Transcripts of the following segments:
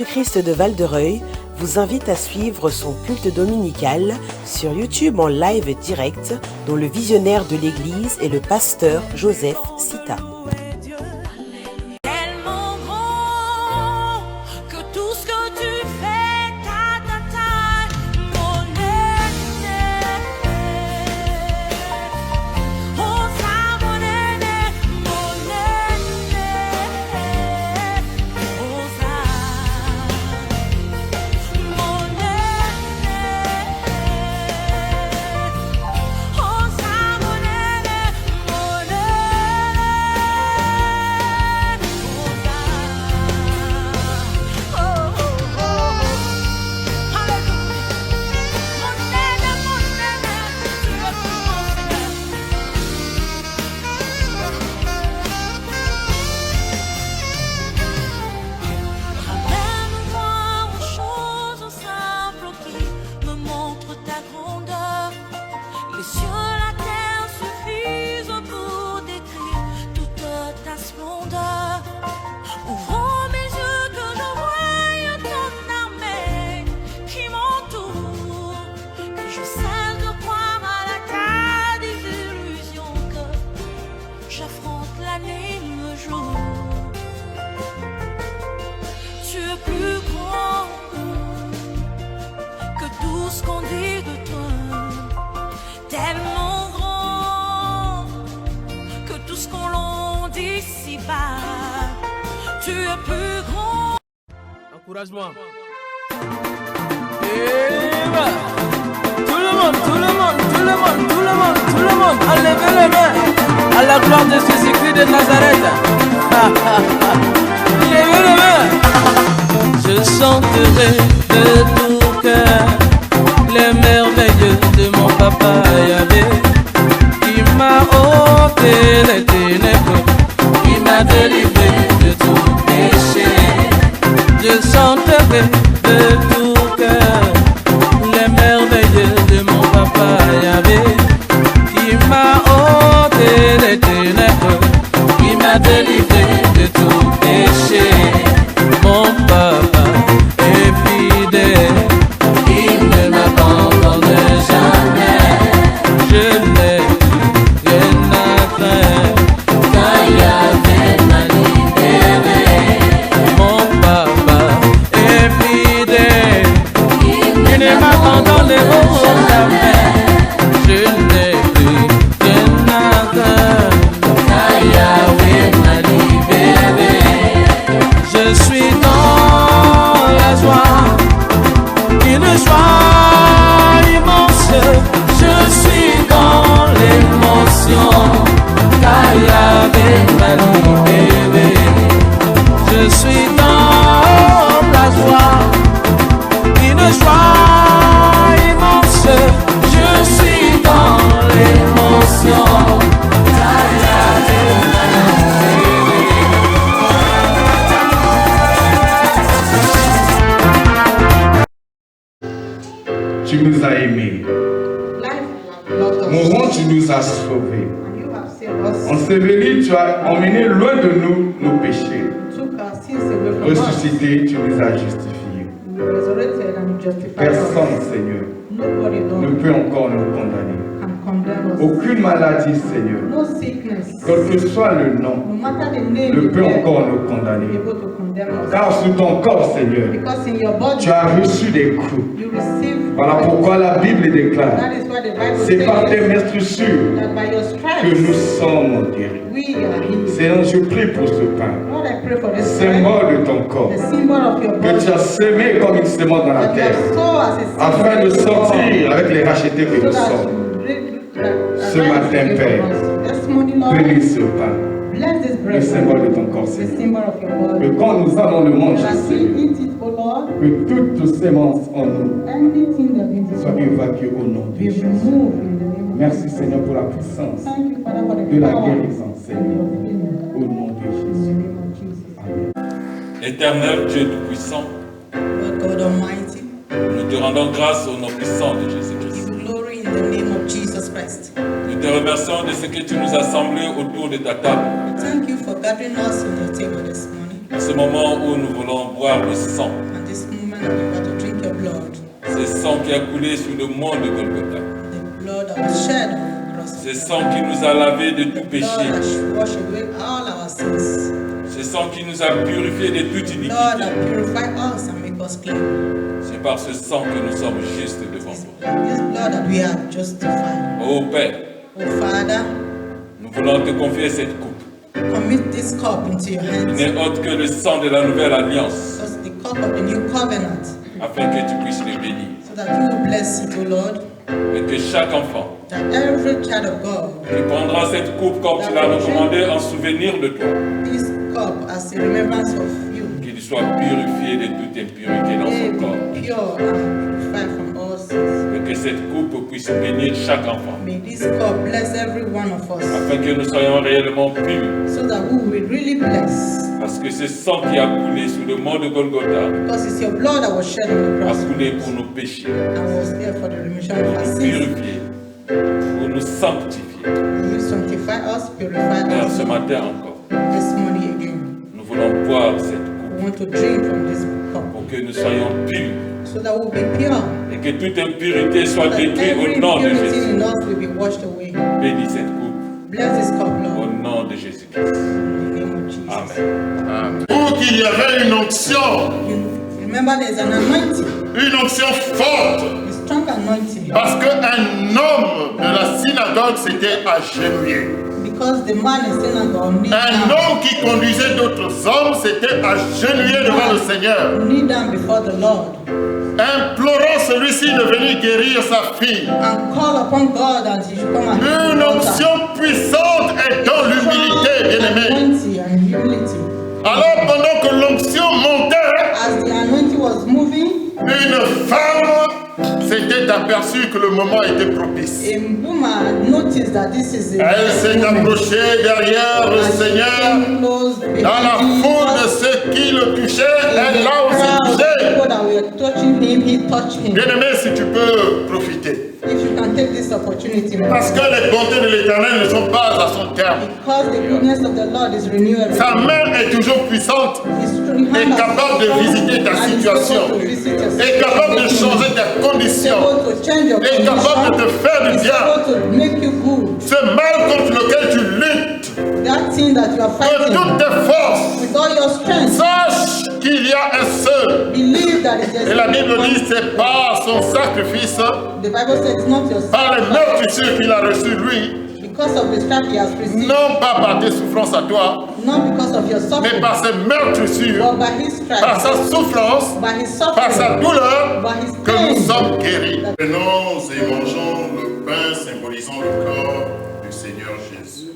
Christ de Val-de-Reuil vous invite à suivre son culte dominical sur YouTube en live direct, dont le visionnaire de l'église est le pasteur Joseph Sita. Encourage-moi. Tout le monde, enlevez les mains à la gloire de Jésus-Christ de Nazareth. Levez les mains. Je chanterai de tout cœur les merveilles de mon papa Yahvé, qui m'a ôté les ténèbres, qui m'a délivré de tout péché. Je chanterai de tout cœur les merveilles de mon papa Yahvé, qui m'a ôté les ténèbres, qui m'a délivré de tout péché. Mon papa est fidèle, il ne m'abandonne jamais. Je n'ai plus rien à craindre, car Yahvé m'a libéré. Mon papa est fidèle, il ne m'abandonne jamais. Je n'ai plus rien à craindre, car Yahvé m'a libéré. Je suis dans la joie, une joie immense. Je suis dans l'émotion, car Yahvé m'a libéré. Je suis dans la joie, une joie immense. Je suis dans l'émotion, car Yahvé m'a libéré. Tu nous as aimés. Mourant, tu nous as sauvés. Enseveli, tu as emmené loin de nous nos péchés. Ressuscité, tu nous as justifiés. Personne, Seigneur, ne peut encore nous condamner. Aucune maladie, Seigneur, quel que soit le nom, ne peut encore nous condamner. Car sous ton corps, Seigneur, tu as reçu des coups. Voilà pourquoi la Bible déclare, c'est par tes meurtrissures que nous sommes guéris. Seigneur, je prie pour ce pain, symbole de ton corps, que tu as semé comme une semence dans la terre, afin de sortir avec les rachetés que nous sommes. Ce matin, Père, bénis ce pain, le symbole de ton corps, Seigneur. Que quand nous allons le manger, Seigneur, que toute sémence en nous soit évacuée au nom de Jésus. Merci, Seigneur, pour la puissance de la guérison, Seigneur, au nom de Jésus. Amen. Éternel Dieu Tout-Puissant, nous te rendons grâce au nom puissant de Jésus-Christ. Nous te remercions de ce que tu nous as assemblés autour de ta table. Thank you for gathering us on your table this morning. À ce moment où nous voulons boire le sang, At this moment, we want to drink your blood. ce sang qui a coulé sur le mont de Golgotha, The blood that was shed on the cross. ce sang qui nous a lavés de tout The péché, blood that wash away all our sins. ce sang qui nous a purifiés de toute Blood iniquité. that purify us and make us clean. C'est par ce sang que nous sommes justes devant It's vous. this blood that we are justified. Ô Père, Oh Father, nous voulons te confier cette coupe. commit this cup into your Il hands. n'est autre que le sang de la nouvelle alliance, Just the cup of the new covenant, afin que tu puisses le bénir. so that you will bless it, O Lord, Et que chaque enfant that every child of God, qui prendra cette coupe comme tu l'as recommandé en souvenir de toi, this cup as a remembrance of you, qu'il soit purifié de toute impurité dans may son corps. be pure and purified from all sins. Et que cette coupe puisse bénir chaque enfant, May this cup bless every one of us, afin que nous soyons réellement purs. so that we will really bless. Parce que ce sang qui a coulé sur le mont de Golgotha Because it's your blood that was shed on the a cross coulé pour nos péchés, and was there for the remission pour of our nous sins. purifier, pour nous sanctifier. You sanctify us, purify Et us ce matin encore, this morning again. nous voulons boire cette coupe We want to drink from this cup pour que nous soyons purs so that we'll be pure. et que toute impurité soit That détruite every au nom de impurity Jésus. in us will be washed away. Bénis cette coupe Bless this cup, au Lord, nom de Jésus-Christ. in the name of Jesus. Amen. Pour qu'il y avait une onction, You remember there's an anointing, une onction forte, a strong anointing, parce qu'un homme de la synagogue s'était agenouillé. because the man in synagogue Un homme qui conduisait d'autres hommes s'était agenouillé devant le Seigneur, kneel down before the Lord implorant celui-ci de venir guérir sa fille. and call upon God that he should come and heal Une the daughter. onction puissante est dans l'humilité, bien-aimé. Anointing and humility. Alors pendant que l'onction montait, As the anointing was moving, une femme s'était aperçue que le moment était propice. a woman noticed that this is a Elle s'est approchée derrière le Seigneur. Dans la foule de ceux qui le touchaient, elle l'a aussi touché. People that were touching him, he touched him. Bien-aimé, si tu peux profiter. If you can take this opportunity, Parce que les bontés de l'Éternel ne sont pas à son terme. because the goodness of the Lord is renewed. Sa main est toujours puissante, est capable de visiter ta situation, est capable de changer ta condition, est capable de te faire du bien. to make you good. Ce mal contre lequel tu luttes, That thing that you are de fighting toutes tes forces, with all your strength, sache qu'il y a un seul. believe that it is. Et la Bible dit, c'est par son sacrifice, The Bible says it's not your par les sacrifice, meurtrissures qu'il a reçues lui, because of the strap he has received, non pas par tes souffrances à toi, not because of your mais suffering, par ses meurtrissures, but by his par stripes, sa souffrance, by his par sa suffering, douleur, by his que nous pain. sommes guéris. Prenons et mangeons le pain symbolisant le corps du Seigneur Jésus.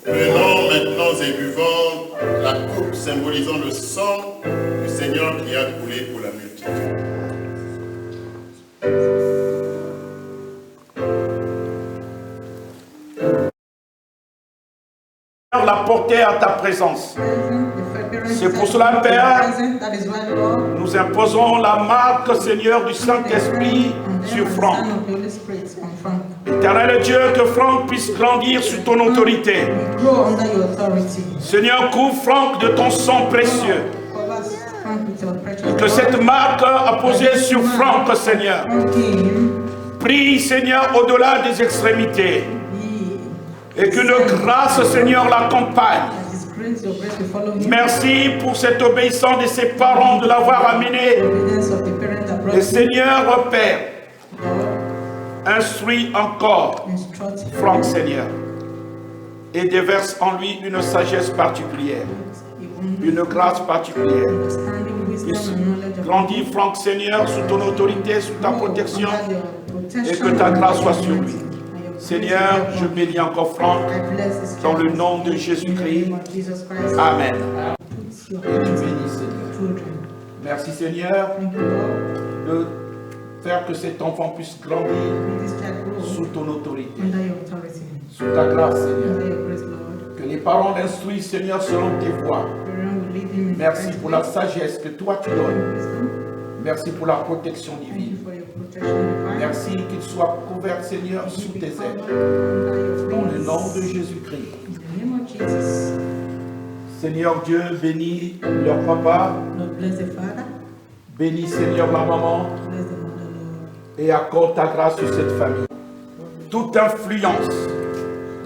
Prenons maintenant et buvons la coupe symbolisant le sang du Seigneur qui a coulé pour la multitude. La porter à ta présence. C'est pour cela, Père, nous imposons la marque, Seigneur, du Saint-Esprit sur Franck. Éternel Dieu, que Franck puisse grandir sous ton autorité. Seigneur, couvre Franck de ton sang précieux. Que cette marque apposée sur Franck, Seigneur, prie, Seigneur, au-delà des extrémités. Et que de grâce, Seigneur, l'accompagne. Merci pour cette obéissance de ses parents de l'avoir amené. Et Seigneur, Père, instruis encore Franck, Seigneur, et déverse en lui une sagesse particulière, une grâce particulière. Grandis, Franck, Seigneur, sous ton autorité, sous ta protection, et que ta grâce soit sur lui. Seigneur, je bénis encore Franck dans le nom de Jésus-Christ. Amen. Et tu bénis, Seigneur. Merci, Seigneur, de faire que cet enfant puisse grandir sous ton autorité, sous ta grâce, Seigneur. Que les parents l'instruisent, Seigneur, selon tes voies. Merci pour la sagesse que toi tu donnes. Merci pour la protection divine. Merci qu'il soit couvert, Seigneur, sous tes ailes. Dans le nom de Jésus-Christ. Seigneur Dieu, bénis leur papa. Bénis, Seigneur, la maman. Et accorde ta grâce sur cette famille. Toute influence,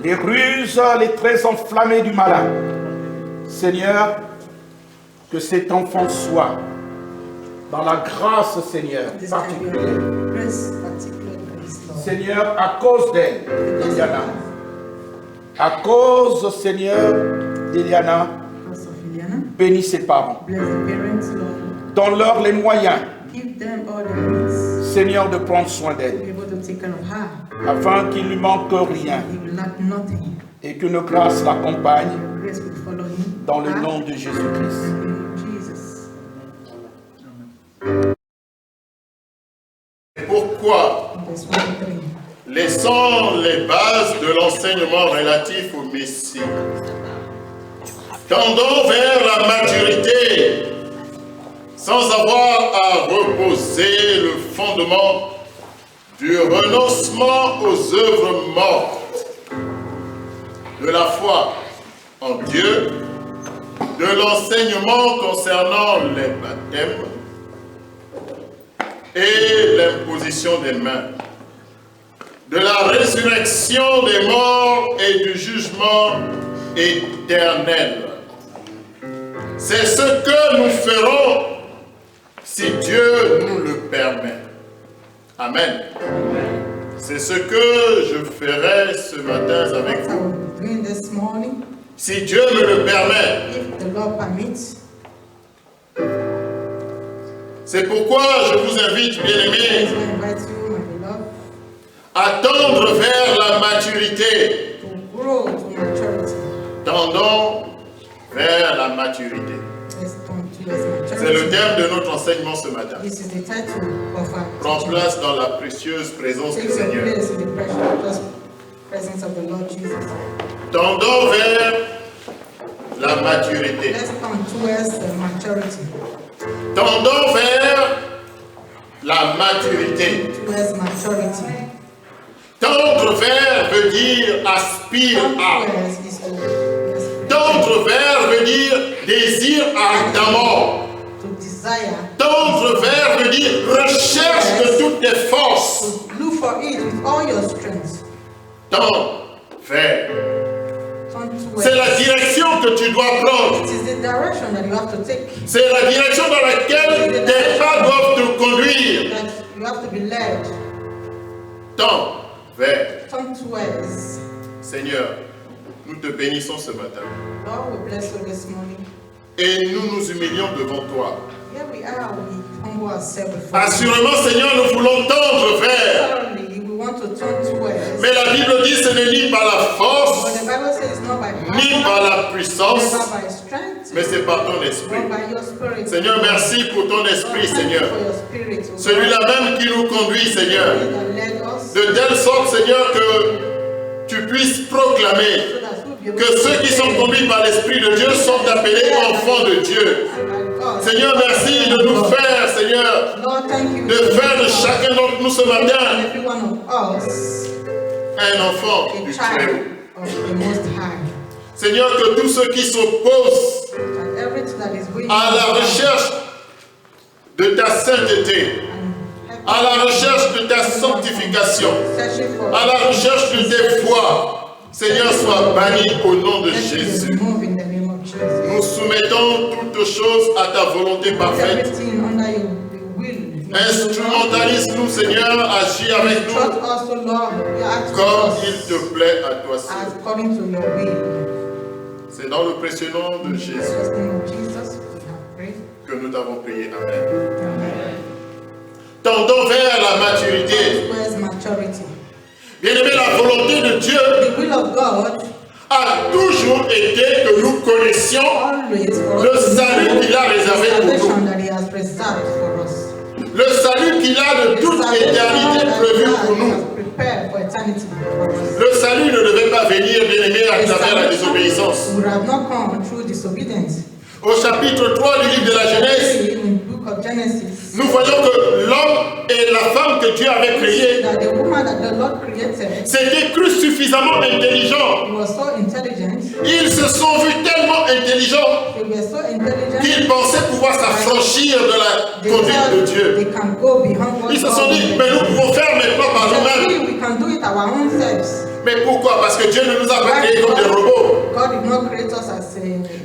les ruses, les traits enflammés du malin. Seigneur, que cet enfant soit dans la grâce, Seigneur, particulière. Seigneur, à cause d'elle, d'Eliana. À cause, Seigneur, d'Eliana, bénis ses parents. Donne-leur les moyens, Seigneur, de prendre soin d'elle. Afin qu'il ne lui manque rien. Et que nos grâces l'accompagnent dans le nom de Jésus-Christ. Pourquoi, laissant les bases de l'enseignement relatif au Messie, tendons vers la maturité, sans avoir à reposer le fondement du renoncement aux œuvres mortes, de la foi en Dieu, de l'enseignement concernant les baptêmes et l'imposition des mains, de la résurrection des morts et du jugement éternel. C'est ce que nous ferons si Dieu nous le permet. Amen. C'est ce que je ferai ce matin avec vous. Si Dieu me le permet. C'est pourquoi je vous invite, bien-aimés, à tendre vers la maturité. Tendons vers la maturité. C'est le thème de notre enseignement ce matin. Prends place dans la précieuse présence du Seigneur. Tendons vers la maturité. Tendons vers la maturité. Tendre vers veut dire aspire à. Tendre vers veut dire désir ardemment. Tendre vers veut dire recherche de toutes tes forces. Tendre vers. C'est la direction que tu dois prendre. C'est la direction dans laquelle tes pas doivent te conduire. Tends vers. Seigneur, nous te bénissons ce matin. Et nous nous humilions devant toi. Assurément, Seigneur, nous voulons tendre vers. Mais la Bible dit que ce n'est ni par la force, ni par la puissance, mais c'est par ton esprit. Seigneur, merci pour ton esprit, Seigneur. Celui-là même qui nous conduit, Seigneur. De telle sorte, Seigneur, que tu puisses proclamer que ceux qui sont conduits par l'Esprit de Dieu sont appelés enfants de Dieu. Seigneur, merci de nous faire, Seigneur, de faire de chacun d'entre nous ce matin un enfant du Très-Haut. Seigneur, que tous ceux qui s'opposent à la recherche de ta sainteté, à la recherche de ta sanctification, à la recherche de tes voies, Seigneur, sois banni au nom de Jésus. Nous soumettons toutes choses à ta volonté parfaite. Instrumentalise-nous, Seigneur, agis avec nous comme il te plaît à toi seul. C'est dans le précieux nom de Jésus que nous t'avons prié. Amen. Tendons vers la maturité. Bien-aimé, la volonté de Dieu a toujours été que nous connaissions le salut qu'il a réservé pour nous. Le salut qu'il a de toute éternité prévu pour nous. Le salut ne devait pas venir, bien-aimé, à travers la désobéissance. Au chapitre 3 du livre de la Genèse, nous voyons que l'homme et la femme que Dieu avait créée, s'étaient crus suffisamment intelligents. Ils se sont vus tellement intelligents qu'ils pensaient pouvoir s'affranchir de la conduite de Dieu. Ils se sont dit, mais nous pouvons faire maintenant par nous-mêmes. Mais pourquoi? Parce que Dieu ne nous a pas créés comme des robots.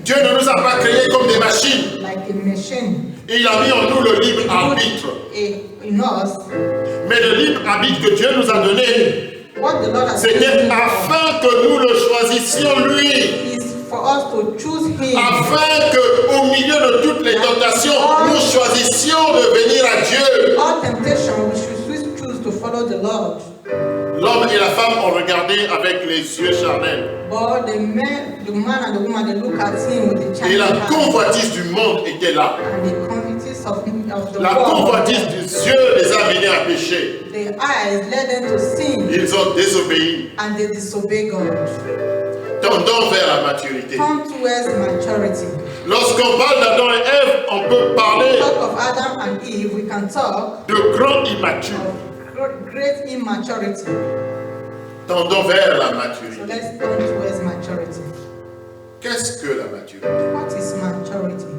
Dieu ne nous a pas créés comme des machines. Et il a mis en nous le libre arbitre. Mais le libre arbitre que Dieu nous a donné, c'était afin que nous le choisissions lui. Afin qu'au milieu de toutes les tentations, nous choisissions de venir à Dieu. L'homme et la femme ont regardé avec les yeux charnels. Et la convoitise du monde était là. La convoitise des yeux les a menés à pécher. Ils ont désobéi. Tendant vers la maturité. Lorsqu'on parle d'Adam et Ève, on peut parler de grands immatures. Great immaturity. Tendant vers la maturité. So let's turn towards maturity. Qu'est-ce que la maturité? What is maturity?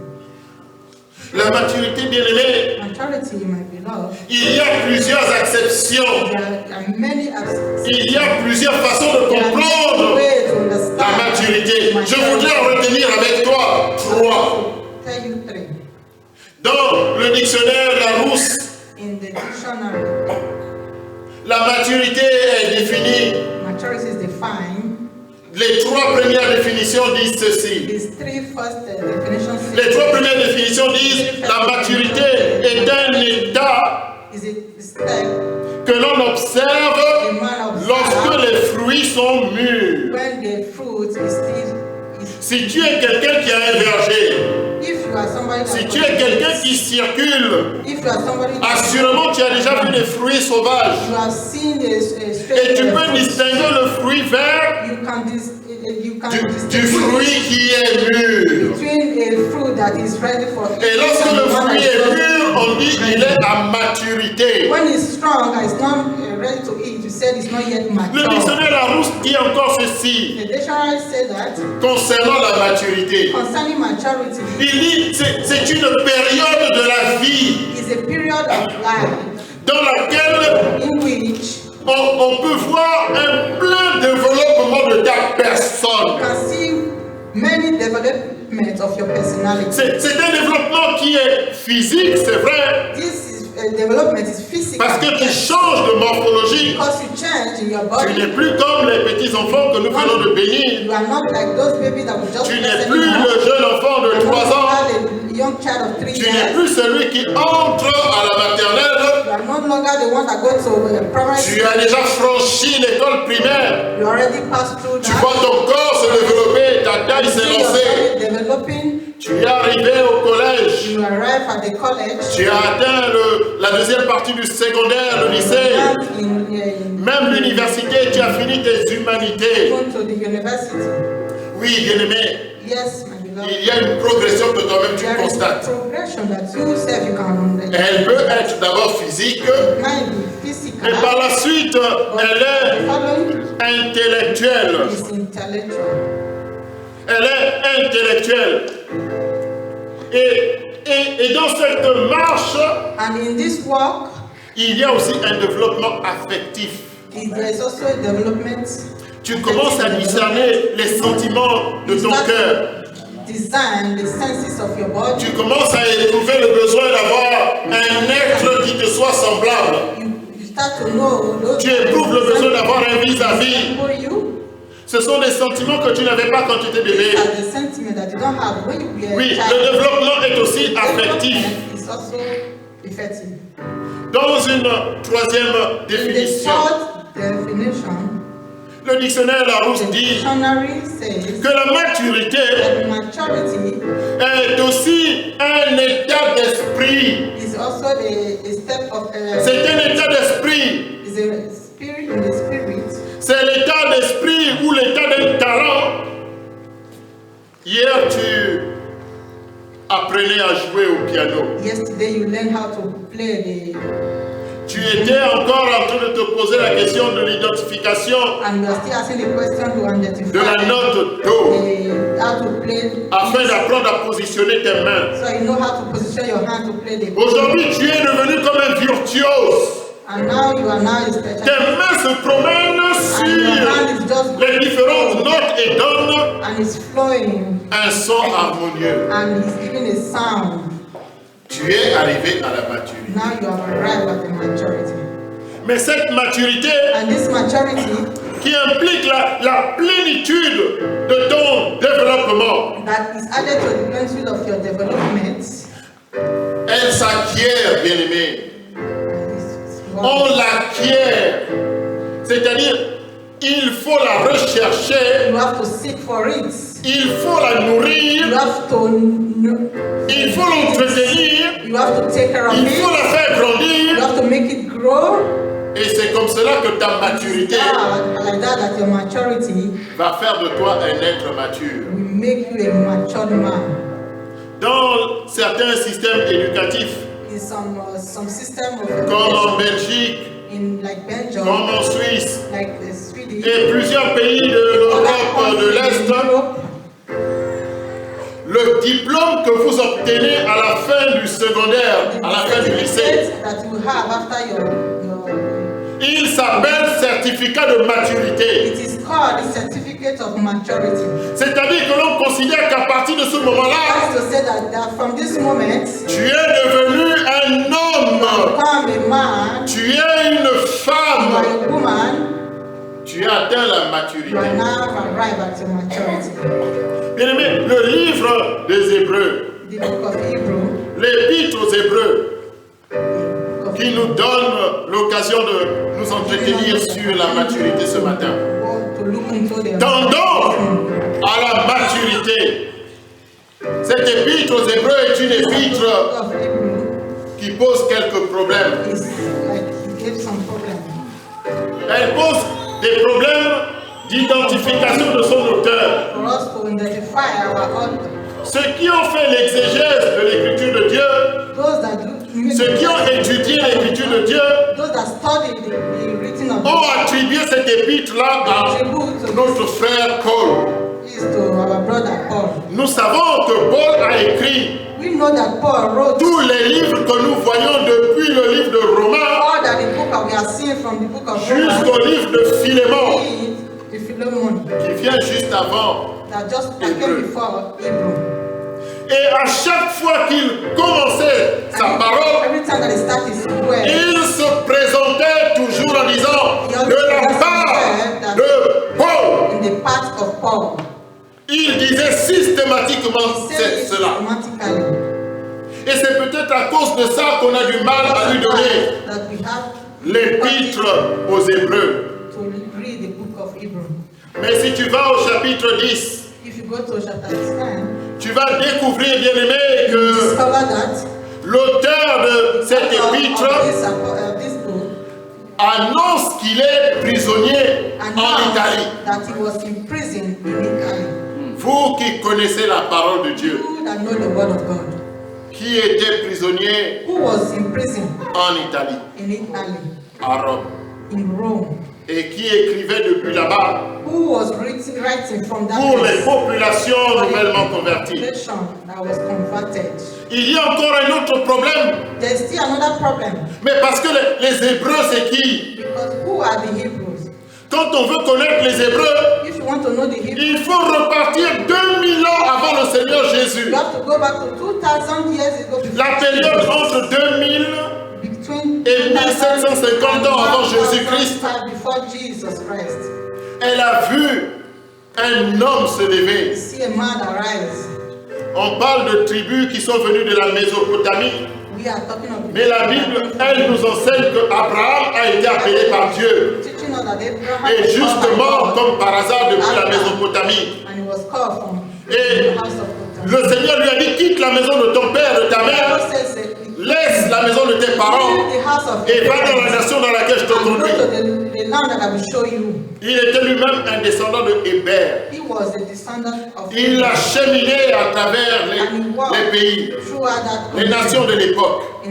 La maturité, bien aimée, maturity, my beloved, il y a plusieurs acceptions. There are many acceptions. Il y a plusieurs façons de comprendre la maturité. Je voudrais en retenir avec toi trois. Dans le dictionnaire Larousse, in the dictionary, la maturité est définie. Maturity is defined. Les trois premières définitions disent ceci. Les trois premières définitions disent la maturité est un état que l'on observe lorsque les fruits sont mûrs. Si tu es quelqu'un qui a un verger, si tu es quelqu'un qui circule, assurément tu as déjà vu des fruits sauvages. Et tu peux distinguer le fruit vert du fruit qui est mûr. Et lorsque le fruit est mûr, on dit qu'il est à maturité. Le dictionnaire Larousse dit encore ceci concernant la maturité. Il dit c'est une période de la vie dans laquelle on peut voir un plein développement de ta personne. C'est un développement qui est physique, c'est vrai. Parce que tu changes de morphologie. Tu n'es plus comme les petits enfants que nous venons de bénir. Tu n'es plus le jeune enfant de 3 ans. Tu n'es plus celui qui entre à la maternelle. Tu as déjà franchi l'école primaire. Tu vois ton corps se développer, ta taille s'est lancée. Tu es arrivé au collège. Tu as atteint la deuxième partie du secondaire, le lycée. Même l'université, tu as fini tes humanités. Oui, bien-aimé. Il y a une progression que toi-même tu constates. Elle peut être d'abord physique, mais par la suite, elle est intellectuelle. Elle est intellectuelle. Et dans cette marche, il y a aussi un développement affectif. Tu commences à discerner les sentiments de ton cœur. Tu commences à éprouver le besoin d'avoir un être qui te soit semblable. Tu éprouves le besoin d'avoir un vis-à-vis. Ce sont des sentiments que tu n'avais pas quand tu étais bébé. Oui, le développement est aussi affectif. Dans une troisième définition, le dictionnaire Larousse dit que la maturité est aussi un état d'esprit. C'est un état d'esprit. C'est l'état d'esprit ou l'état d'un talent. Hier, tu apprenais à jouer au piano. Tu étais encore en train de te poser la question de l'identification de la note Do, afin d'apprendre à positionner tes mains. Aujourd'hui, tu es devenu comme un virtuose. Tes mains se promènent sur les différentes notes et donnent un son harmonieux. Tu es arrivé à la maturité. Mais cette maturité qui implique la plénitude de ton développement, elle s'acquiert, bien-aimé. On l'acquiert. C'est-à-dire, il faut la rechercher. Il faut la nourrir. Il faut l'entretenir. Il faut la faire grandir. Et c'est comme cela que ta maturité va faire de toi un être mature. Dans certains systèmes éducatifs, comme en Belgique, comme en Suisse, et plusieurs pays de l'Europe de l'Est, le diplôme que vous obtenez à la fin du secondaire, à la fin du lycée, il s'appelle certificat de maturité. C'est-à-dire que l'on considère qu'à partir de ce moment-là, tu es devenu un homme, tu es une femme, tu as atteint la maturité. Bien-aimé, le livre des Hébreux, l'épître aux Hébreux, qui nous donne l'occasion de nous entretenir sur la maturité ce matin. Tendons à la maturité. Cette épître aux Hébreux est une épître qui pose quelques problèmes. Elle pose des problèmes d'identification de son auteur. Ceux qui ont fait l'exégèse de l'écriture de Dieu, ceux qui ont étudié l'écriture de Dieu, ont attribué cette épître-là à notre frère Paul. Nous savons que Paul a écrit tous les livres que nous voyons depuis le livre de Romains jusqu'au livre de Philémon, qui vient juste avant Hébreux. Et à chaque fois qu'il commençait sa parole, il se présentait toujours en disant de la part de Paul. Il disait systématiquement cela. Et c'est peut-être à cause de ça qu'on a du mal à lui donner l'épître aux Hébreux. Mais si tu vas au chapitre 10, tu vas découvrir, bien-aimé, que l'auteur de cette épître annonce qu'il est prisonnier en Italie. Vous qui connaissez la parole de Dieu, qui était prisonnier en Italie, à Rome, et qui écrivait depuis là-bas pour les populations nouvellement converties. Il y a encore un autre problème. Mais parce que les Hébreux, c'est qui? Quand on veut connaître les Hébreux, il faut repartir 2000 ans avant le Seigneur Jésus. La période entre 2000 et 1750 ans avant Jésus-Christ, elle a vu un homme se lever. On parle de tribus qui sont venues de la Mésopotamie. Mais la Bible, elle nous enseigne qu'Abraham a été appelé par Dieu. Et justement, comme par hasard, depuis la Mésopotamie. Et le Seigneur lui a dit, quitte la maison de ton père, de ta mère, laisse la maison de tes parents et va dans la nation dans laquelle je te conduis. Il était lui-même un descendant de Hébert. Il a cheminé à travers les pays, les nations de l'époque. Et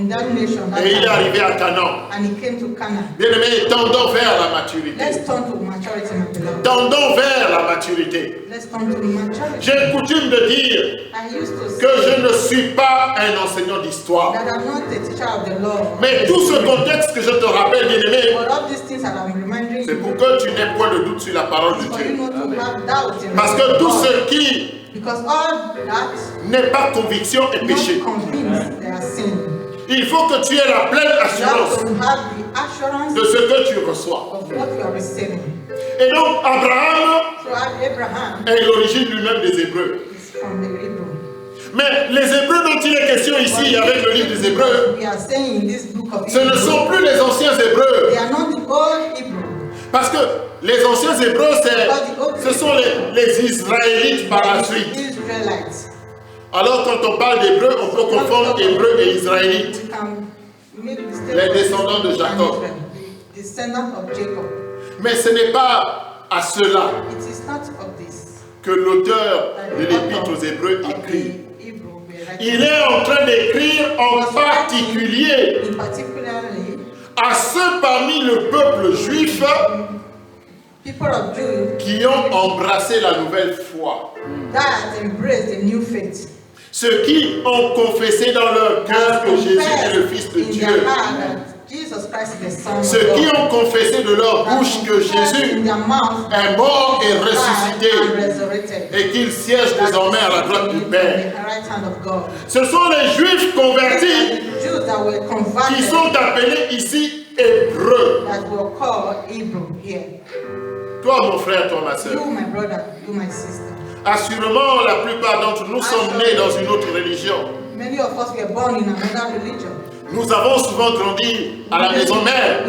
il est arrivé à Canaan. Bien-aimés, tendons vers la maturité. Tendons vers la maturité. J'ai coutume de dire que je ne suis pas un enseignant d'histoire. Mais tout ce contexte que je te rappelle, bien-aimé, c'est pour que tu n'aies point de doute sur la parole de Dieu. Parce que tout ce qui n'est pas conviction est péché. Il faut que tu aies la pleine assurance de ce que tu reçois. Et donc Abraham est l'origine lui-même des Hébreux. Mais les Hébreux dont il est question ici avec le livre des Hébreux, ce ne sont plus les anciens Hébreux. Parce que les anciens Hébreux, ce sont les Israélites par la suite. Alors quand on parle d'Hébreux, on peut confondre Hébreux et Israélites. Les descendants de Jacob. Mais ce n'est pas à cela que l'auteur de l'Épître aux Hébreux écrit. Il est en train d'écrire en particulier à ceux parmi le peuple juif qui ont embrassé la nouvelle foi. Ceux qui ont confessé dans leur cœur que Jésus est le Fils de Dieu. Ceux qui ont confessé de leur bouche que Jésus est mort et ressuscité et qu'il siège désormais à la droite du Père. Ce sont les Juifs convertis qui sont appelés ici Hébreux. Toi mon frère, toi ma soeur. Assurément, la plupart d'entre nous sommes nés dans une autre religion. Nous avons souvent grandi à la maison mère,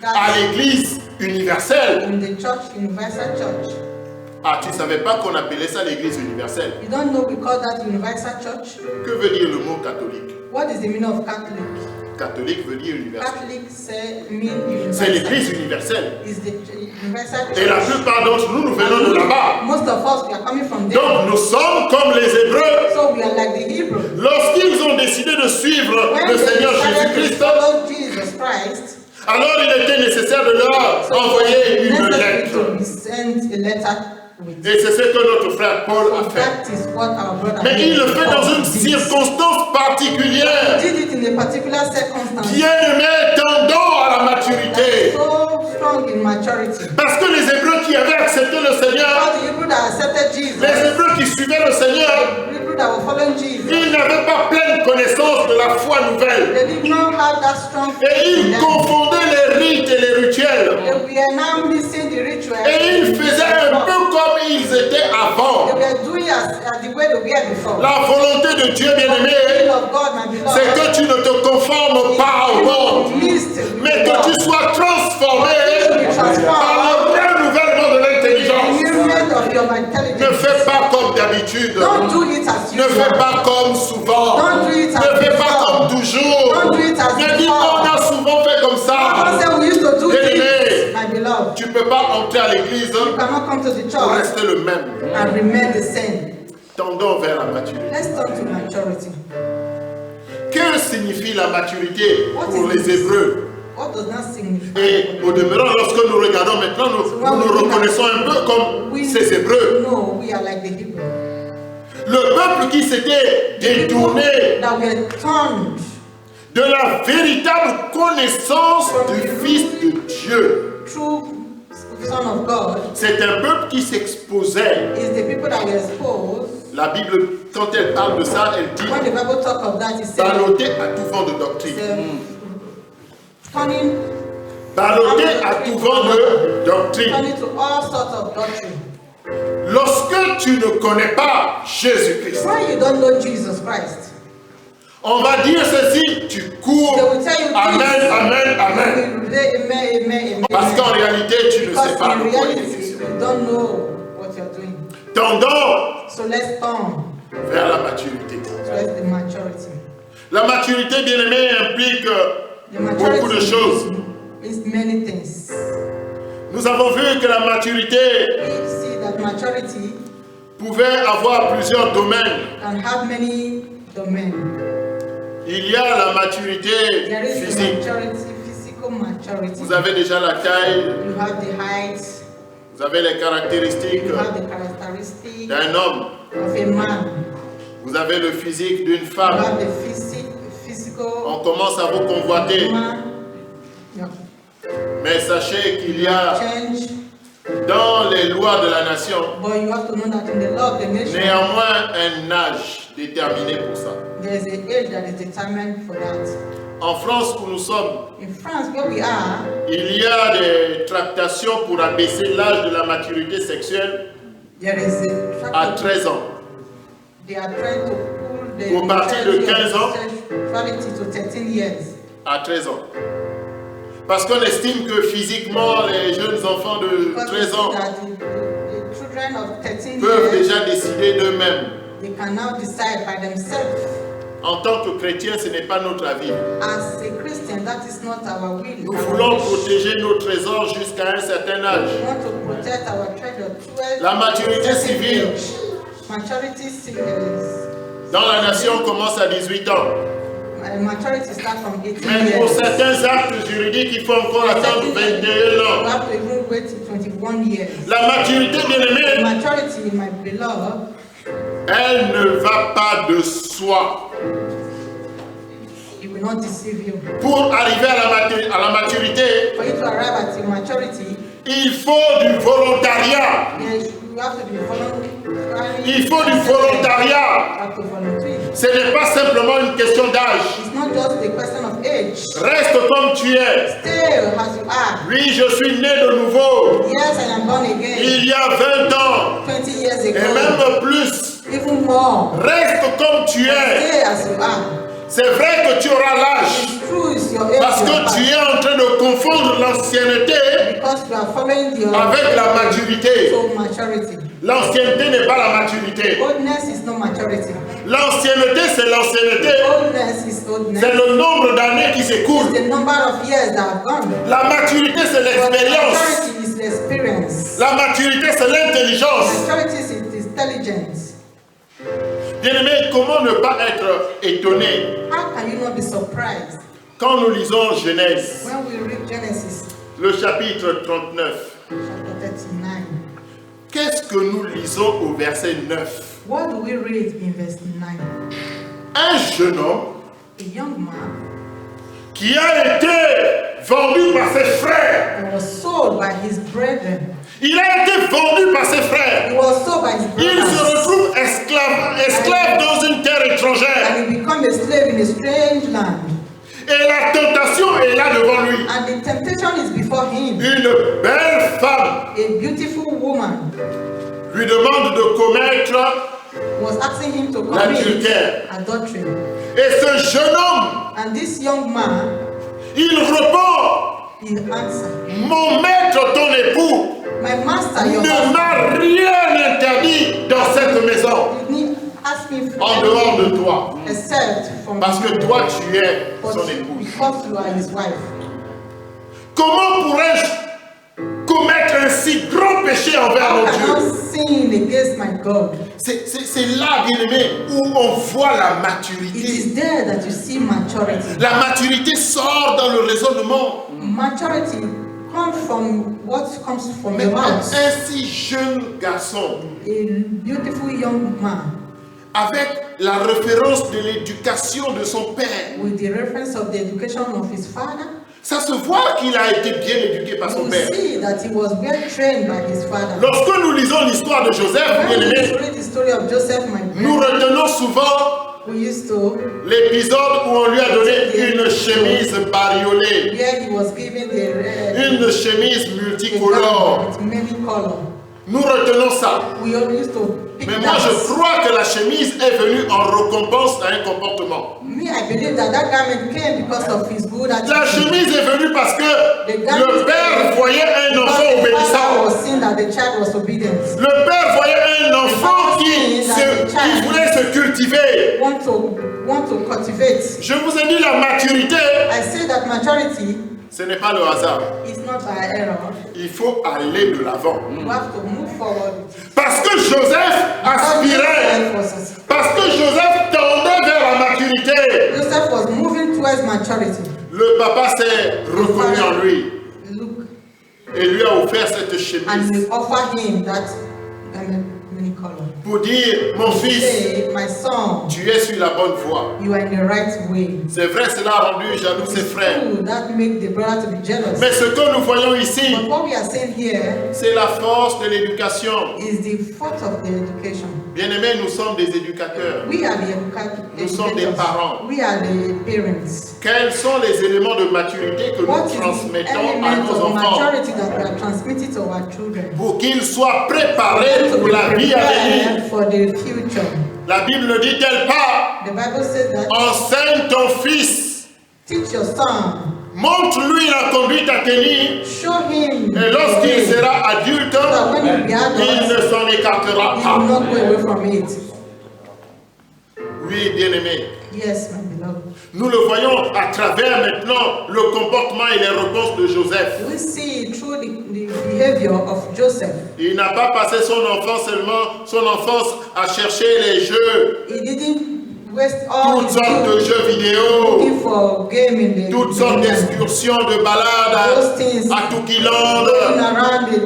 à l'église universelle. Ah, tu ne savais pas qu'on appelait ça l'église universelle? Que veut dire le mot catholique? Catholique veut dire universel. C'est l'église universelle. Et la plupart d'entre nous, nous venons de là-bas. Donc nous sommes comme les Hébreux. Lorsqu'ils ont décidé de suivre le Seigneur Jésus-Christ, alors il était nécessaire de leur envoyer une lettre. Et c'est ce que notre frère Paul a fait. Mais il le fait dans une circonstance particulière. Bien-aimés, tendons à la maturité. Parce que les Hébreux qui avaient accepté le Seigneur, les Hébreux qui suivaient le Seigneur, ils n'avaient pas pleine connaissance de la foi nouvelle. Et ils confondaient les rites et les rituels. Et ils faisaient un peu comme ils étaient avant. La volonté de Dieu, bien-aimé, c'est que tu ne te conformes pas au monde, mais que tu sois transformé par le renouvellement de l'intelligence. Ne fais pas comme d'habitude. Ne fais pas comme souvent. Ne fais pas comme toujours. Ne dis pas on a souvent fait comme ça. Bien-aimé, tu ne peux pas entrer à l'église pour rester le même. Tendons vers la maturité. Que signifie la maturité pour les Hébreux? Et au demeurant, lorsque nous regardons maintenant, nous reconnaissons un peu comme ces Hébreux. Le peuple qui s'était détourné de la véritable connaissance du Fils de Dieu. C'est un peuple qui s'exposait. La Bible, quand elle parle de ça, elle dit balloté à tout vent de doctrine. Balloté à tout vent de doctrine. Lorsque tu ne connais pas Jésus-Christ, on va dire ceci, tu cours. Amen, amen, amen. Parce qu'en réalité, tu ne sais pas de quoi il est question. Tendons vers la maturité. La maturité, bien-aimée, implique beaucoup de choses. Nous avons vu que la maturité pouvait avoir plusieurs domaines. Il y a la maturité physique. Vous avez déjà la taille. Vous avez les caractéristiques d'un homme. Vous avez le physique d'une femme. On commence à vous convoiter. Mais sachez qu'il y a dans les lois de la nation néanmoins un âge déterminé pour ça. En France où nous sommes, il y a des tractations pour abaisser l'âge de la maturité sexuelle à 13 ans. Pour partir de 15 ans à 13 ans. Parce qu'on estime que physiquement, les jeunes enfants de 13 ans peuvent déjà décider d'eux-mêmes. En tant que chrétiens, ce n'est pas notre avis. Nous voulons protéger nos trésors jusqu'à un certain âge. La maturité civile dans la nation commence à 18 ans. Mais pour certains actes juridiques, il faut encore attendre 21 ans. La maturité, bien-aimée, elle ne va pas de soi. Pour arriver à la maturité, il faut du volontariat. Il faut du volontariat. Ce n'est pas simplement une question d'âge. Reste comme tu es. Oui, je suis né de nouveau. Il y a 20 ans. Et même plus. Reste comme tu es. C'est vrai que tu auras l'âge. Parce que tu es en train de confondre l'ancienneté avec la maturité. L'ancienneté n'est pas la maturité. L'ancienneté, c'est l'ancienneté. C'est le nombre d'années qui s'écoulent. La maturité, c'est l'expérience. La maturité, c'est l'intelligence. Bien-aimé, comment ne pas être étonné quand nous lisons Genèse, le chapitre 39. Qu'est-ce que nous lisons au verset 9? What do we read in verse 9? Un jeune homme qui a été vendu par ses frères. Il a été vendu par ses frères. Il se retrouve esclave dans une terre étrangère. Et la tentation est là devant lui. Une belle femme lui demande de commettre l'adultère. Et ce jeune homme, il répond: mon maître, ton époux, ne m'a rien interdit dans cette maison en dehors de toi, parce que toi tu es son épouse. Comment pourrais-je commettre un si grand péché envers mon Dieu? C'est là, bien-aimé, où on voit la maturité. La maturité sort dans le raisonnement. Mais un si jeune garçon, avec la référence de l'éducation de son père, ça se voit qu'il a été bien éduqué par son père. Lorsque nous lisons l'histoire de Joseph, nous retenons souvent l'épisode où on lui a donné une chemise bariolée, une chemise multicolore. Nous retenons ça. Mais moi je crois que la chemise est venue en récompense à un comportement. La chemise est venue parce que le père voyait un enfant obéissant. Le père voyait un enfant qui voulait se cultiver. Je vous ai dit la maturité. Ce n'est pas le hasard. It's not by error. Il faut aller de l'avant. You have to move forward. Parce que Joseph aspirait. Parce que Joseph tendait vers la maturité. Joseph was moving towards maturity. Le papa s'est reconnu en lui. Look. Et lui a offert cette And chemise. we offer him that many color. Pour dire, mon fils, Say, my son, tu es sur la bonne voie. you are in the right way. C'est vrai, cela a rendu jaloux ses frères. Ooh, that make the brother to be jealous. Mais ce que nous voyons ici, But what we are saying here c'est la force de l'éducation. is the fault of the education. Bien-aimés, nous sommes des éducateurs. We are the educators. Nous sommes des parents. We are the parents. Quels sont les éléments de maturité que What nous is the transmettons à element nos of enfants maturity that we are transmitting to our children? pour qu'ils soient préparés To pour be la vie à venir? prepared for the future. La Bible ne dit-elle pas, The Bible says that enseigne ton fils, teach your son, montre-lui la conduite à tenir, show him, et lorsqu'il sera adulte, so that when he be il ne adult, s'en écartera he will pas. not go away from it. Oui, bien-aimés. Yes, my beloved. Nous le voyons à travers maintenant le comportement et les réponses de Joseph. We see through the behavior of Joseph. Il n'a pas passé son enfance à chercher les jeux, He didn't waste all toutes his sortes de youth jeux vidéo, looking for game in the toutes sortes d'excursions, de balades those things à Toukiland, going around the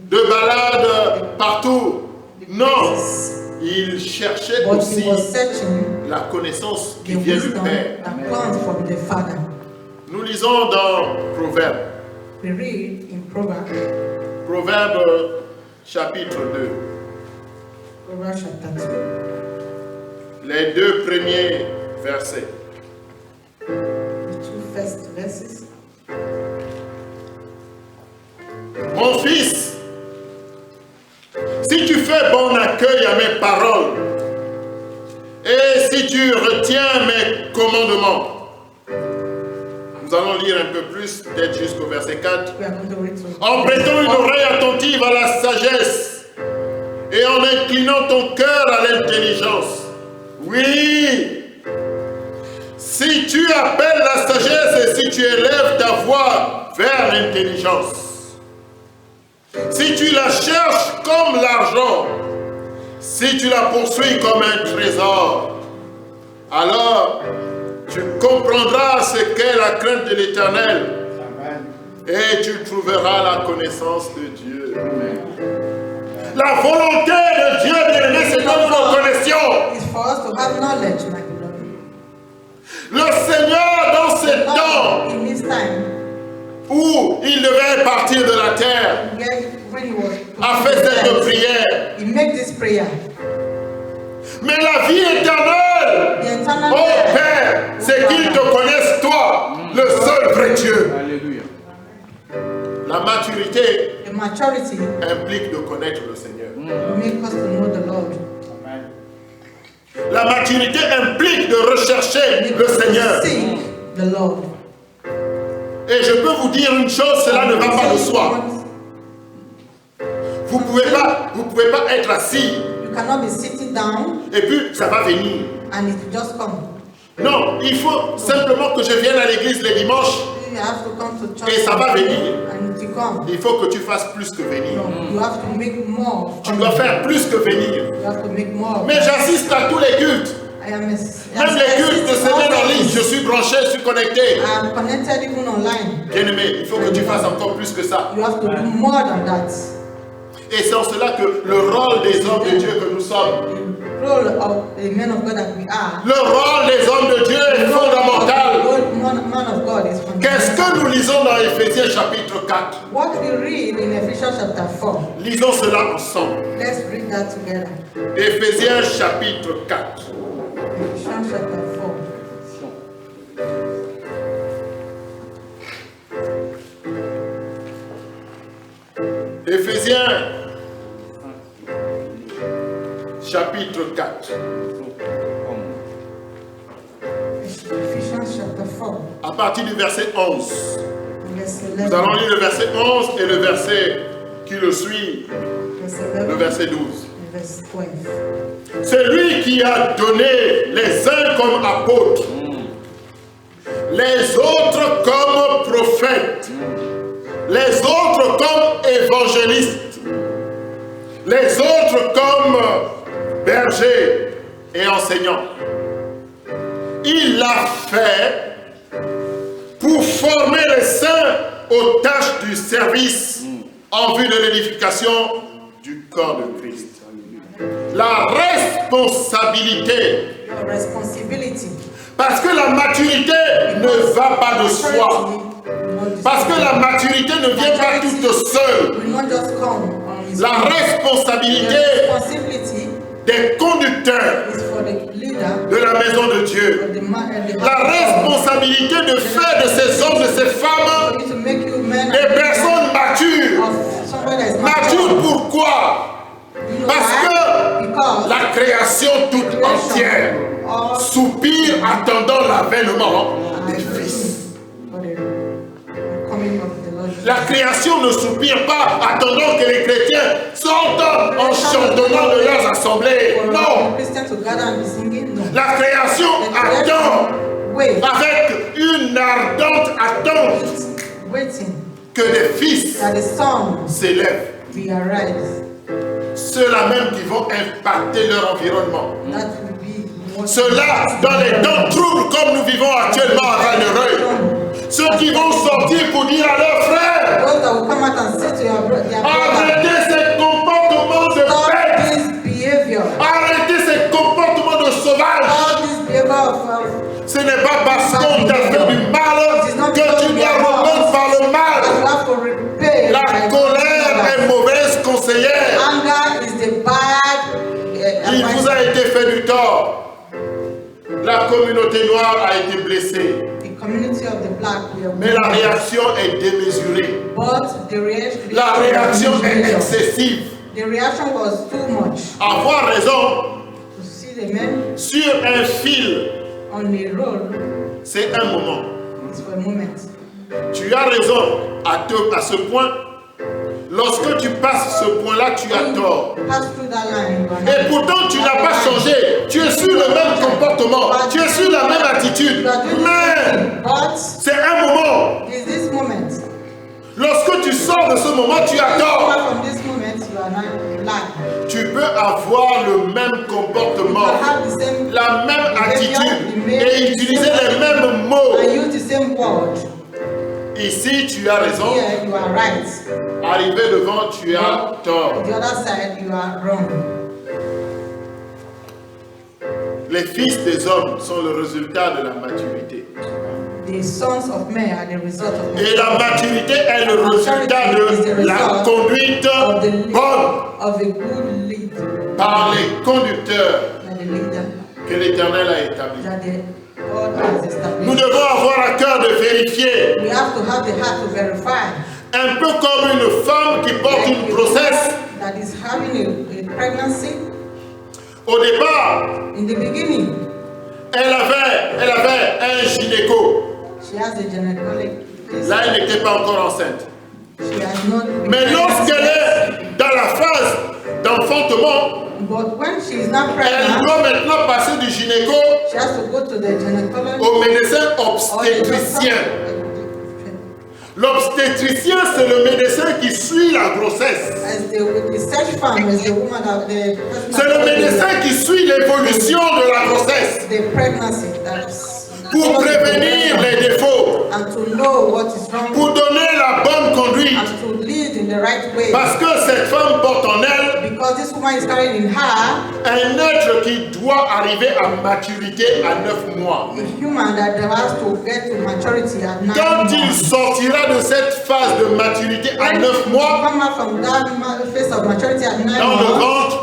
de balades partout. Non, il cherchait but aussi he was searching la connaissance qui the vient du wisdom Père. that comes from the Father. Nous lisons dans Proverbe, We read in Proverbs chapitre 2, chapter 2, les 2 premiers versets. the 2 first verses. Mon fils, si tu fais bon accueil à mes paroles, et si tu retiens mes commandements, nous allons lire un peu plus, peut-être jusqu'au verset 4. We are going to read En prêtant une oreille attentive à la sagesse et en inclinant ton cœur à l'intelligence. Oui, si tu appelles la sagesse et si tu élèves ta voix vers l'intelligence, si tu la cherches comme l'argent, si tu la poursuis comme un trésor, alors tu comprendras ce qu'est la crainte de l'Éternel et tu trouveras la connaissance de Dieu. La volonté de Dieu, bien-aimé, c'est que nous le connaissions. It's for us to have knowledge, my beloved. Le Seigneur, dans ces temps In this time, où il devait partir de la terre, when he was a fait cette prière. he made this prayer. Mais la vie éternelle, The eternal oh life, Père, c'est qu'ils te connaissent, toi, le seul vrai Dieu. Alléluia. La maturité the maturity implique de connaître le Seigneur. will make us to know the Lord. La maturité implique de rechercher Make le us to Seigneur. seek the Lord. Et je peux vous dire une chose, cela ne va pas de soi. Vous ne pouvez pas être assis You cannot be sitting down et puis ça va venir. and it will just come. Non, il faut simplement que je vienne à l'église les dimanches. You have to come to church Et ça va venir. and it will come. Il faut que tu fasses plus que venir. No, you have to make more. Tu dois faire plus que venir. You have to make more. Mais j'assiste à tous les cultes. I am a, Même les cultes de semaine en ligne, je suis branché, je suis connecté. I am connected even online. Bien-aimé, il faut que tu fasses encore plus que ça. You have to do more than that. Et c'est en cela que le rôle des hommes de Dieu que nous sommes, The role of the men of God that we are. le rôle des hommes de Dieu est fondamental. Man of God is fundamental. Qu'est-ce que nous lisons dans Éphésiens chapitre 4? What we read in Ephesians chapter 4. Lisons cela ensemble. Let's read that together. Éphésiens chapitre 4. Ephesians chapter 4. Éphésiens chapitre 4. Ephesians chapter 4. À partir du verset 11. Verse Nous 11. allons lire le verset 11 et le verset qui le suit, Verse le 11. verset 12. and Verse 12. C'est lui qui a donné les uns comme apôtres, les autres comme prophètes, les autres comme évangélistes, les autres comme bergers et enseignants. Il l'a fait pour former les saints aux tâches du service en vue de l'édification du corps de Christ. La responsabilité. Parce que la maturité ne va pas de soi. Parce que la maturité ne vient pas toute seule. La responsabilité des conducteurs de la maison de Dieu. La responsabilité de faire de ces hommes, de ces femmes, des personnes matures. Matures pourquoi? Parce que la création toute entière soupire attendant l'avènement des fils. La création ne soupire pas attendant que les chrétiens sortent en chantonnant de leurs assemblées. Non. La création attend avec une ardente attente que les fils s'élèvent. Ceux-là même qui vont impacter leur environnement. Ceux-là dans les temps troubles comme nous vivons actuellement à Val-de-Reuil. Ceux qui vont sortir pour dire à leurs frères, arrêtez ces comportements de bêtes, arrêtez ces comportements de sauvages. Ce n'est pas parce qu'on t'a fait du mal que tu dois répondre par le mal. La colère est mauvaise conseillère. Il vous a été fait du tort. La communauté noire a été blessée. Mais la réaction est démesurée. La réaction est excessive. Avoir raison sur un fil, c'est un moment. Tu as raison à ce point. Lorsque tu passes ce point-là, tu as tort. Et pourtant, tu n'as pas changé. Tu es sur le même comportement. Tu es sur la même attitude. Mais c'est un moment. Lorsque tu sors de ce moment, tu as tort. Tu peux avoir le même comportement, la même attitude et utiliser les mêmes mots. Ici, tu as raison. Arrivé devant, tu as tort. Les fils des hommes sont le résultat de la maturité. Et la maturité est le résultat de la conduite bonne par les conducteurs que l'Éternel a établis. Nous devons avoir à cœur de vérifier. Un peu comme une femme qui porte une grossesse. Au départ, elle avait un gynéco. Là, elle n'était pas encore enceinte. Mais lorsqu'elle est dans la phase d'enfantement, elle doit maintenant passer du gynéco au médecin obstétricien. L'obstétricien, c'est le médecin qui suit la grossesse. C'est le médecin qui suit l'évolution de la grossesse pour prévenir les défauts, pour donner la bonne conduite. Parce que cette femme porte en elle un être qui doit arriver à maturité à 9 mois. Quand il sortira de cette phase de maturité à 9 mois, dans le ventre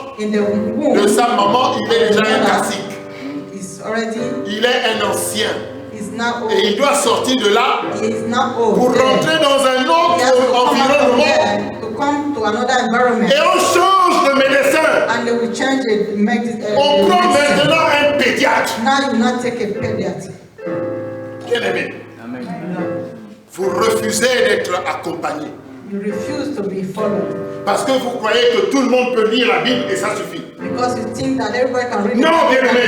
de sa maman, il est déjà un classique. Il est un ancien. Et il doit sortir de là pour rentrer dans un autre environnement. Et on change de médecin. On prend maintenant un pédiatre. Bien aimé. Vous refusez d'être accompagné. Parce que vous croyez que tout le monde peut lire la Bible et ça suffit. Non, bien aimé.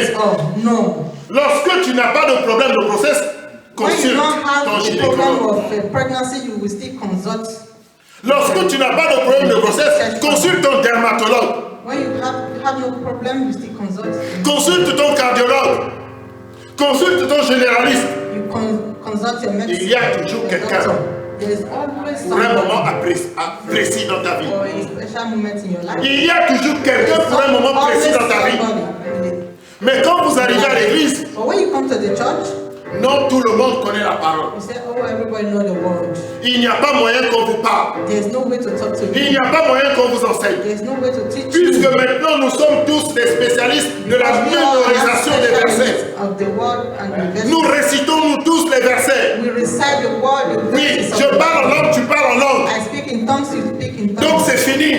Lorsque tu n'as pas de problème de grossesse, consulte ton gynécologue. Lorsque tu n'as pas de problème de grossesse, consulte ton dermatologue. Consulte ton cardiologue. Consulte ton généraliste. Il y a toujours quelqu'un pour un moment précis dans ta vie. Il y a toujours quelqu'un pour un moment précis dans ta vie. Mais quand vous arrivez à l'église, non tout le monde connaît la parole. Il n'y a pas moyen qu'on vous parle. Il n'y a pas moyen qu'on vous enseigne. Puisque maintenant nous sommes tous des spécialistes de la mémorisation des versets. Nous récitons nous tous les versets. Oui, je parle en langue, tu parles en langue. Donc c'est fini.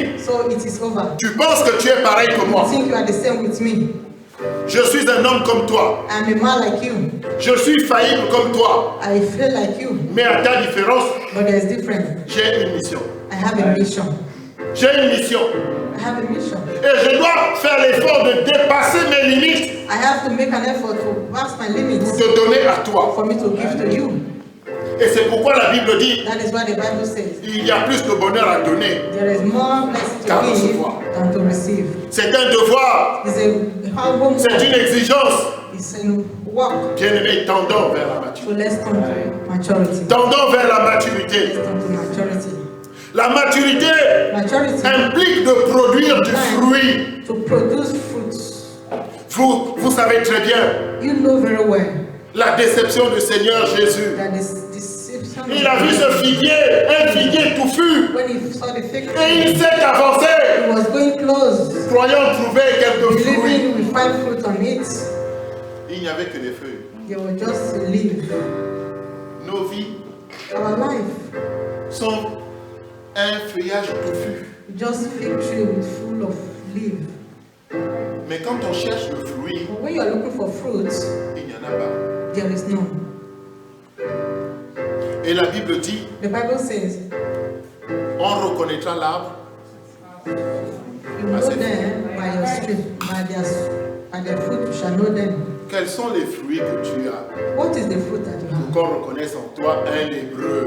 Tu penses que tu es pareil que moi. Je suis un homme comme toi. Je suis faillible comme toi. Mais à ta différence, j'ai une mission. J'ai une mission. Et je dois faire l'effort de dépasser mes limites pour te donner à toi. Et c'est pourquoi la Bible dit il y a plus de bonheur à donner qu'à recevoir. C'est un devoir. C'est une exigence. Bien-aimé, tendons vers la maturité. Tendons vers la maturité. La maturité implique de produire du fruit. Vous savez très bien la déception du Seigneur Jésus. Il a vu ce figuier, un figuier touffu, et il s'est avancé, croyant trouver quelques fruits. Il n'y avait que des feuilles. Nos vies sont un feuillage touffu. Mais quand on cherche le fruit, il n'y en a pas. Et la Bible dit, on reconnaîtra l'arbre à ses fruits. Quels sont les fruits que tu as pour qu'on reconnaisse en toi un hébreu?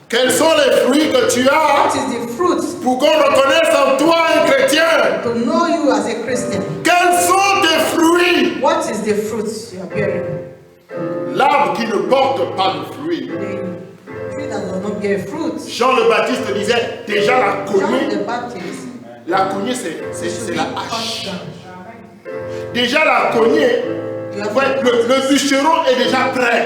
Quels sont les fruits que tu as pour qu'on reconnaisse en toi un chrétien? Quels sont tes fruits? L'arbre qui ne porte pas de fruits. Jean le Baptiste disait déjà la cognée c'est la hache. Déjà la cognée, le bûcheron est déjà prêt.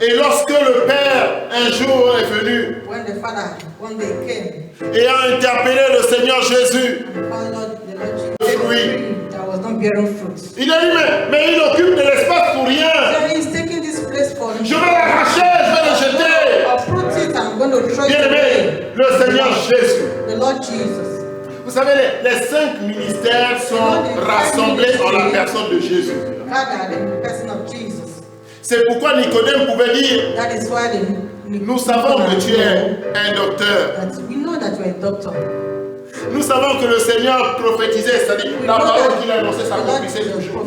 Et lorsque le Père un jour est venu et a interpellé le Seigneur Jésus, il a dit mais il occupe de l'espace pour rien. Je vais l'arracher, je vais le jeter. Bien aimé, le Seigneur Jésus. Vous savez, les 5 ministères sont rassemblés en la personne de Jésus. C'est pourquoi Nicodème pouvait dire, nous savons que tu es un docteur. Nous savons que le Seigneur prophétisait, c'est-à-dire la parole qu'il a annoncée s'accomplissait toujours.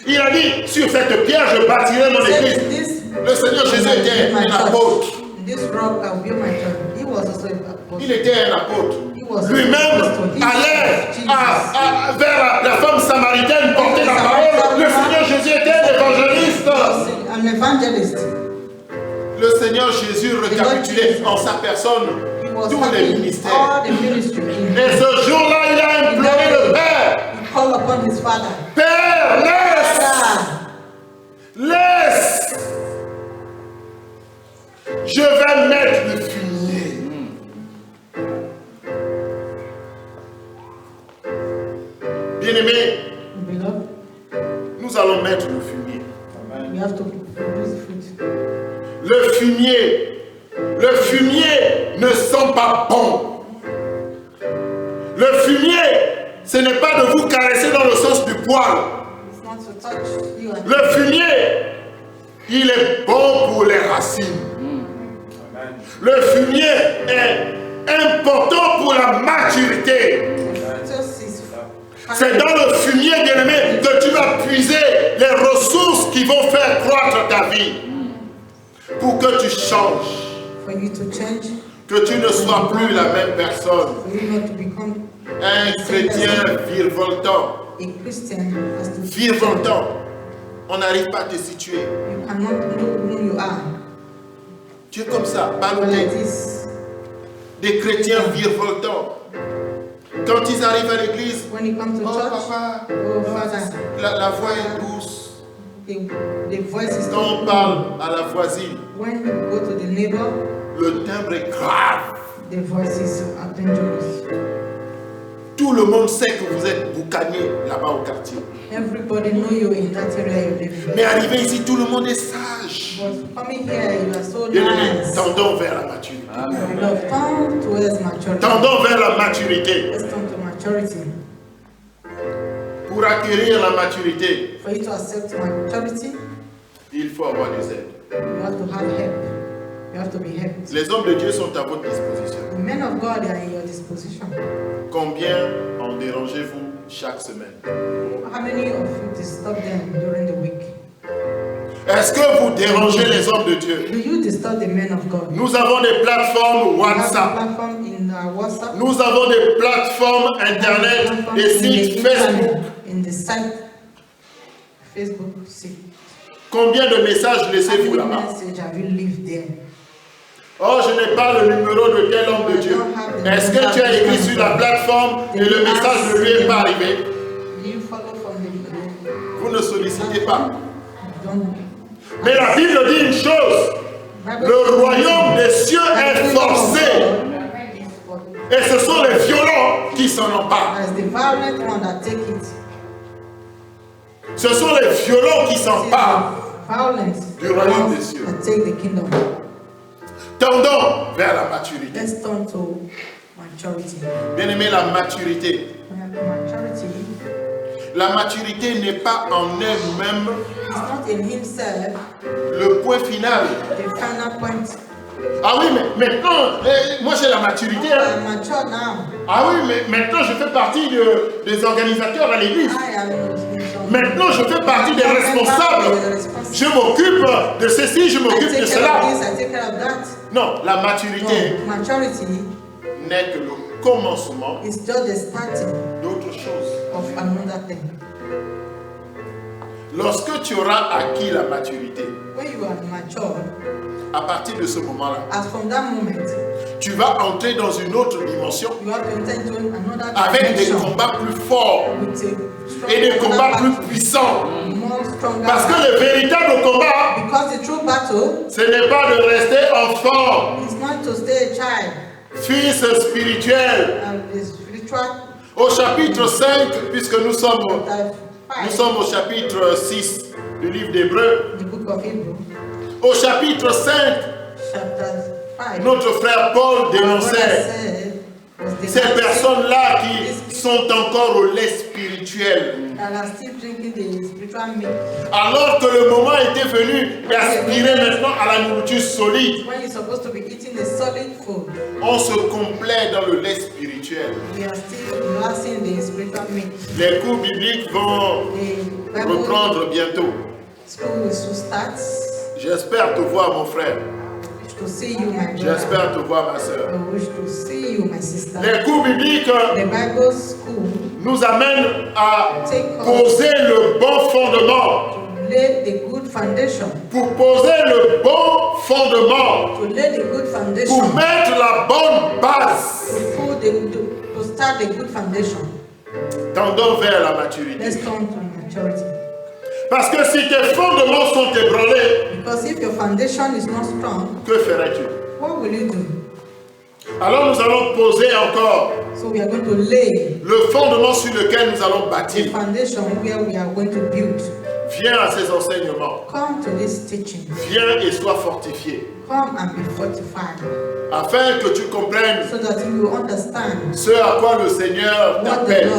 Il a dit, sur cette pierre je bâtirai mon église. Le Seigneur Jésus était un apôtre. Il était un apôtre. Lui-même allait vers la femme samaritaine porter la parole. Le Seigneur Jésus était un évangéliste. Le Seigneur Jésus récapitulait en sa personne tous les ministères. Et ce jour-là, il a imploré le Père. Père, laisse. Je vais mettre le fumier. Bien-aimé, nous allons mettre le fumier. Le fumier ne sent pas bon. Le fumier, ce n'est pas de vous caresser dans le sens du poil. Le fumier, il est bon pour les racines. Le fumier est important pour la maturité. C'est dans le fumier, bien-aimé, que tu vas puiser les ressources qui vont faire croître ta vie. Pour que tu changes. For you to change. Que tu ne sois plus la même personne. For you not to become un chrétien virevoltant. A Christian has to virevoltant. On n'arrive pas à te situer. You cannot know who you are. Tu es comme ça, ballotté. Like this. Des chrétiens virevoltants. Quand ils arrivent à l'église, when you come to church, papa, father, la voix est douce. The voice is quand on parle à la voisine, when you go to the neighbor, le timbre est grave. The voices are dangerous. Tout le monde sait que vous êtes boucanier là-bas au quartier. Everybody know you in that area you live. Mais arrivé ici, tout le monde est sage. But coming here, you are so nice. Tendons vers la maturité. Tendons vers la maturité. Let's turn to maturity. Pour acquérir la maturité, for you to accept maturity, il faut avoir des aides. You have to have help. You have to be helped. Les hommes de Dieu sont à votre disposition. The men of God are in your disposition. Combien en dérangez-vous chaque semaine? How many of you disturb them during the week? Est-ce que vous dérangez les hommes de Dieu? Do you disturb the men of God? Nous avons des plateformes WhatsApp. Nous avons des plateformes Internet, des sites Facebook. In the site Facebook site. Combien de messages laissez-vous là-bas? Oh, je n'ai pas le numéro de tel homme de Dieu. Est-ce que tu as écrit sur la plateforme et le message ne lui est pas arrivé? Vous ne sollicitez pas. Mais la Bible dit une chose. Le royaume des cieux est forcé. Et ce sont les violents qui s'en emparent. Ce sont les violents qui s'emparent du royaume des cieux. Tendons vers la maturité. Bien-aimé, la maturité. La maturité n'est pas en elle-même le point final. Ah oui, mais maintenant, moi j'ai la maturité. Hein. Ah oui, mais maintenant je fais partie des organisateurs à l'église. Maintenant je fais partie des responsables. Je m'occupe de ceci, je m'occupe de cela. Non, la maturité n'est que le commencement d'autre chose. Lorsque tu auras acquis la maturité, à partir de ce moment-là, tu vas entrer dans une autre dimension avec des combats plus forts et des combats plus puissants. Parce que le véritable combat, ce n'est pas de rester enfant, fils spirituel. Au chapitre 5, puisque nous sommes au chapitre 6 du livre d'Hébreux. Au chapitre 5, notre frère Paul dénonçait ces personnes-là qui sont encore au lait spirituel. Alors que le moment était venu d'aspirer maintenant à la nourriture solide. On se complaît dans le lait spirituel. Les cours bibliques vont reprendre bientôt. J'espère te voir, mon frère. J'espère te voir, ma soeur. Les cours bibliques nous amènent à poser le bon fondement. Pour poser le bon fondement. Pour mettre la bonne base. Tendons vers la maturité. Parce que si tes fondements sont ébranlés, que ferais-tu? Alors nous allons poser encore le fondement sur lequel nous allons bâtir. Viens à ces enseignements. Viens et sois fortifié. Afin que tu comprennes ce à quoi le Seigneur t'appelle.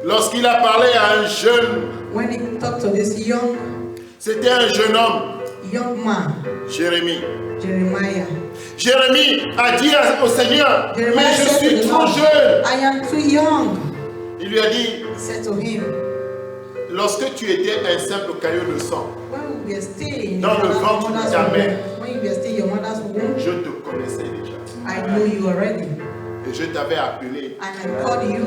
Lorsqu'il a parlé à un jeune, c'était un jeune homme, Jérémie. Jérémie a dit au Seigneur, mais je suis trop jeune. Il lui a dit, He said to him, lorsque tu étais un simple caillot de sang, when we were still in dans le ventre de ta mère, when you were still in your mother's womb, je te connaissais déjà. I know you already. Et je t'avais appelé And I called you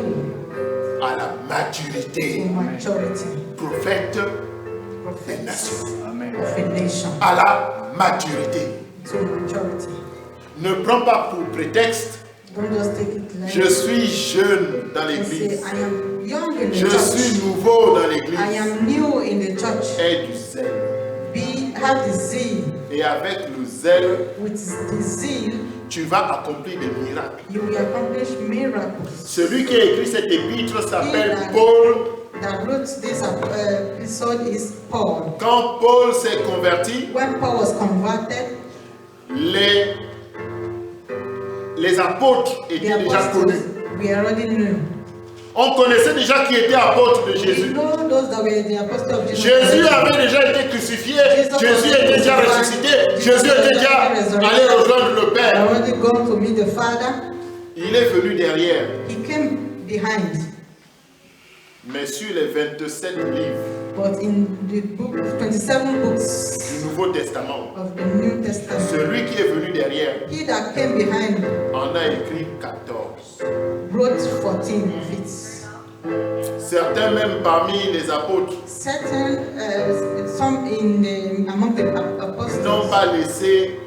à la to maturité, maturity prophète des prophets nations. of a nation. À la maturité. To maturity. Ne prends pas pour prétexte, Don't just take it like je suis jeune dans and say, l'église. I am young in the Je church. suis nouveau dans l'église. I am new in the church. Aie du zèle. Have the zeal. Et avec le zèle, With the zeal, tu vas accomplir des miracles. you will accomplish miracles. Celui qui a écrit cet épître s'appelle He Paul. that wrote this episode is Paul. Quand Paul s'est converti, When Paul was converted, les apôtres the étaient déjà connus. apostles we already knew. On connaissait déjà qui était apôtre de We Jésus. know those that were the apostles of Jesus. Jésus avait déjà été crucifié, Jésus était déjà ressuscité, Jésus était déjà allé rejoindre le Père. Already gone to meet the Father. Il est venu derrière. He came behind. Mais sur les 27 livres But in the book, 27 books du Nouveau Testament, of the New Testament, celui qui est venu derrière he that came behind en a écrit 14. wrote 14 of it. Certains même parmi les apôtres Certain, some among the n'ont apostles pas laissé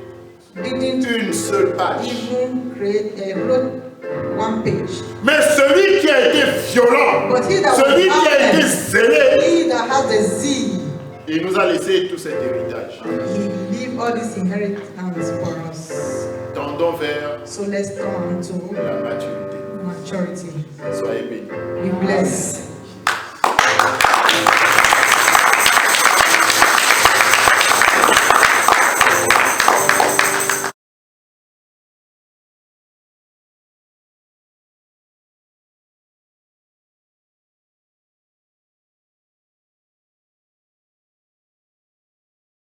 didn't une seule page. even wrote one page. Mais celui qui a été violent, But he that celui was qui a été violent, zélé, he that has the zeal, il nous a laissé tout cet héritage. he leave all this inheritance for us. Tendons vers So let's come to la maturité. maturity. Soyez bénis. Be blessed.